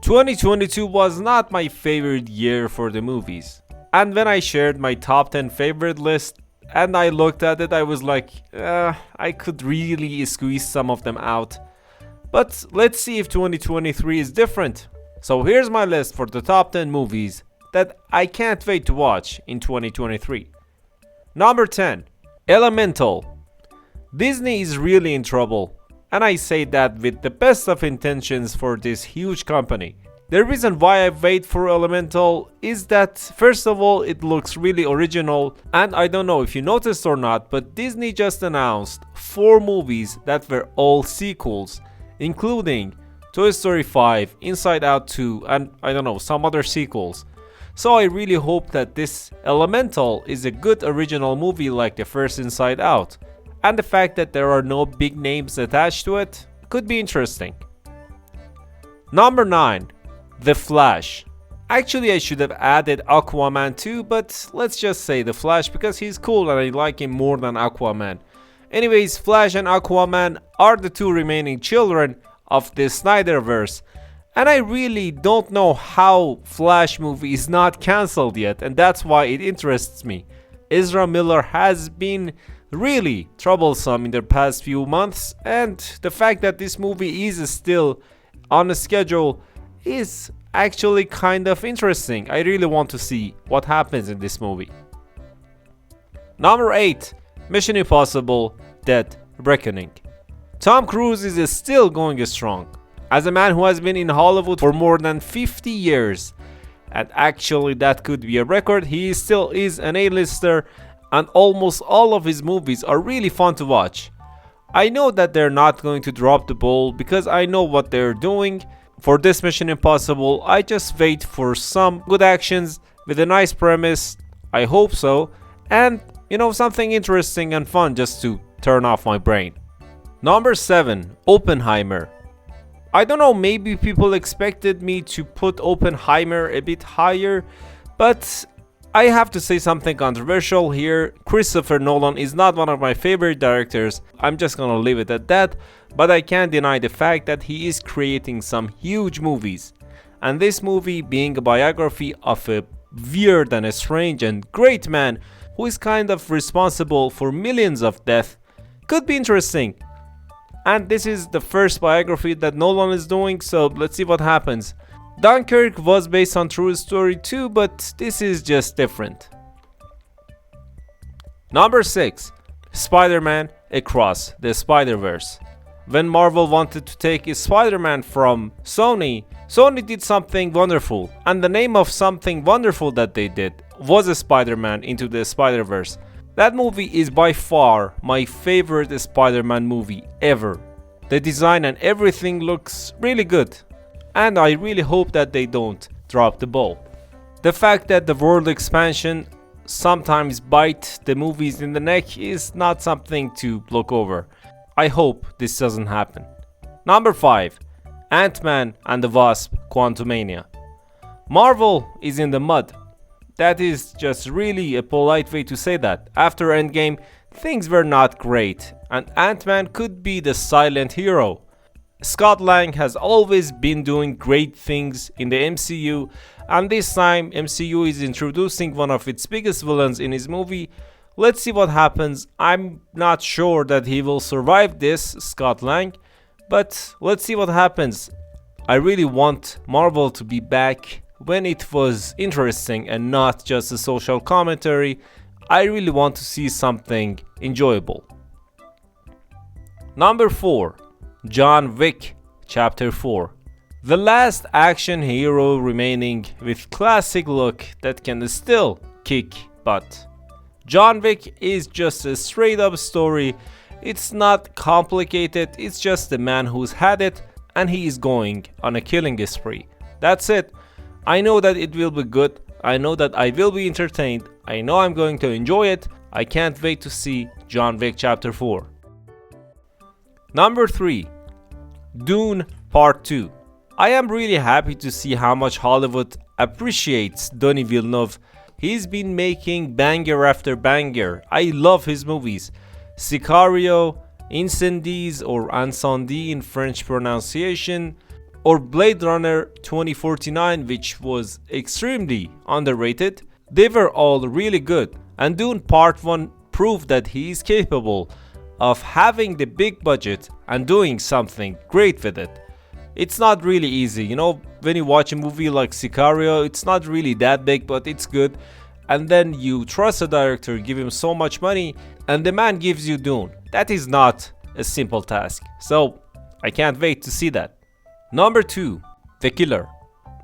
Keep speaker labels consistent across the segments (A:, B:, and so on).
A: 2022 was not my favorite year for the movies. And when I shared my top 10 favorite list and I looked at it, I was like, I could really squeeze some of them out. But let's see if 2023 is different. So here's my list for the top 10 movies that I can't wait to watch in 2023. Number 10. Elemental. Disney is really in trouble. And I say that with the best of intentions for this huge company. The reason why I wait for Elemental is that first of all it looks really original, and I don't know if you noticed or not, but Disney just announced 4 movies that were all sequels, including Toy Story 5, Inside Out 2, and I don't know, some other sequels. So I really hope that this Elemental is a good original movie like the first Inside Out. And the fact that there are no big names attached to it could be interesting. Number 9. The Flash. Actually, I should have added Aquaman too, but let's just say The Flash because he's cool and I like him more than Aquaman. Anyways, Flash and Aquaman are the 2 remaining children of the Spiderverse. And I really don't know how Flash movie is not cancelled yet, and that's why it interests me. Ezra Miller has been really troublesome in the past few months, and the fact that this movie is still on a schedule is actually kind of interesting. I really want to see what happens in this movie. Number 8. Mission Impossible Dead Reckoning. Tom Cruise is still going strong. As a man who has been in Hollywood for more than 50 years, and actually that could be a record, he still is an A-lister, and almost all of his movies are really fun to watch. I know that they're not going to drop the ball because I know what they're doing. For this Mission Impossible, I just wait for some good actions with a nice premise, I hope so, and something interesting and fun just to turn off my brain. Number 7. Oppenheimer. I don't know, maybe people expected me to put Oppenheimer a bit higher, but I have to say something controversial here. Christopher Nolan is not one of my favorite directors. I'm just gonna leave it at that, but I can't deny the fact that he is creating some huge movies. And this movie being a biography of a weird and a strange and great man who is kind of responsible for millions of deaths could be interesting. And this is the first biography that Nolan is doing, so let's see what happens. Dunkirk was based on true story too, but this is just different. Number 6. Spider-Man Across the Spiderverse. When Marvel wanted to take Spider-Man from Sony did something wonderful, and the name of something wonderful that they did was a Spider-Man Into the Spiderverse. That movie is by far my favorite Spider-Man movie ever. The design and everything looks really good. And I really hope that they don't drop the ball. The fact that the world expansion sometimes bite the movies in the neck is not something to look over. I hope this doesn't happen. Number 5. AntMan and the Wasp Quantumania. Marvel is in the mud. That is just really a polite way to say that. After Endgame, things were not great, and Ant-Man could be the silent hero. Scott Lang has always been doing great things in the MCU, and this time MCU is introducing one of its biggest villains in his movie. Let's see what happens. I'm not sure that he will survive this, Scott Lang, but let's see what happens. I really want Marvel to be back when it was interesting and not just a social commentary. I really want to see something enjoyable. Number 4. John Wick Chapter 4. The last action hero remaining with classic look that can still kick butt. John Wick is just a straight up story. It's not complicated, it's just a man who's had it and he is going on a killing spree. That's it. I know that it will be good. I know that I will be entertained. I know I'm going to enjoy it. I can't wait to see John Wick Chapter 4. Number 3. Dune Part 2. I am really happy to see how much Hollywood appreciates Denis Villeneuve. He's been making banger after banger. I love his movies. Sicario, Incendies or Incendie in French pronunciation, or Blade Runner 2049, which was extremely underrated. They were all really good, and Dune Part 1 proved that he is capable of having the big budget and doing something great with it. It's not really easy, you know, when you watch a movie like Sicario, it's not really that big, but it's good. And then you trust a director, give him so much money, and the man gives you Dune. That is not a simple task. So, I can't wait to see that. Number 2. The Killer.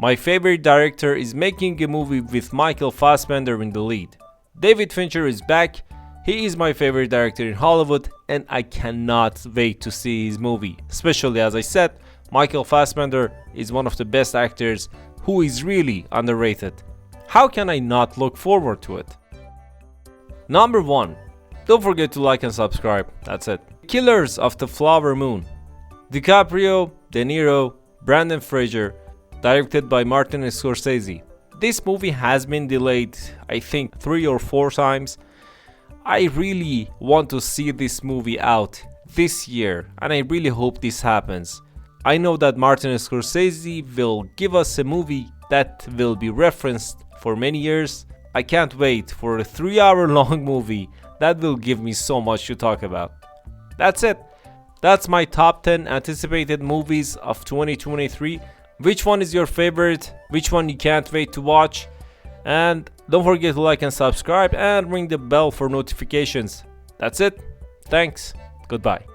A: My favorite director is making a movie with Michael Fassbender in the lead. David Fincher is back. He is my favorite director in Hollywood, and I cannot wait to see his movie. Especially, as I said, Michael Fassbender is one of the best actors who is really underrated. How can I not look forward to it? Number 1. Don't forget to like and subscribe. That's it. Killers of the Flower Moon. DiCaprio, De Niro, Brendan Fraser, directed by Martin Scorsese. This movie has been delayed, I think 3 or 4 times. I really want to see this movie out this year, and I really hope this happens. I know that Martin Scorsese will give us a movie that will be referenced for many years. I can't wait for a 3-hour long movie that will give me so much to talk about. That's it. That's my top 10 anticipated movies of 2023. Which one is your favorite? Which one you can't wait to watch? And don't forget to like and subscribe and ring the bell for notifications. That's it. Thanks. Goodbye.